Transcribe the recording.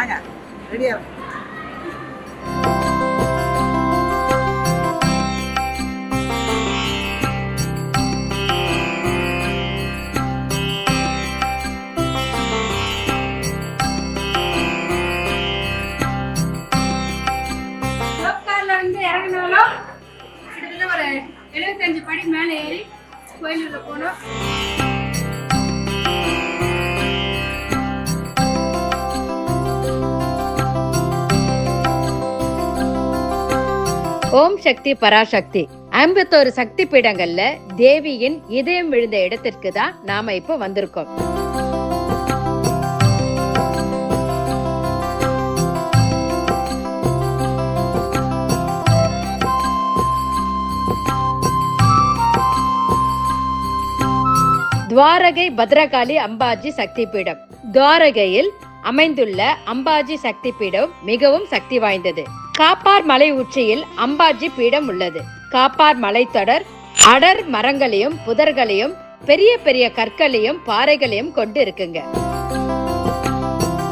வாங்க ரெடியா. இறங்கினாலும் கிட்டத்தட்ட ஒரு 75 படி மேலே ஏறி கோயிலுக்கு போனோம். ஓம் சக்தி பராசக்தி 51 சக்தி பீடங்கள்ல தேவியின் இதயம் விழுந்த இடத்திற்கு தான் நாம இப்போ வந்திருக்கோம். துவாரகை பத்ரகாளி அம்பாஜி சக்தி பீடம். துவாரகையில் அமைந்துள்ள அம்பாஜி சக்தி பீடம் மிகவும் சக்தி வாய்ந்தது. காப்பார் மலை உச்சியில் அம்பாஜி பீடம் உள்ளது. காப்பார் மலைத்தொடர் அடர் மரங்களையும் புதர்களையும் பெரிய பெரிய கற்களையும் பாறைகளையும் கொண்டு இருக்குங்க.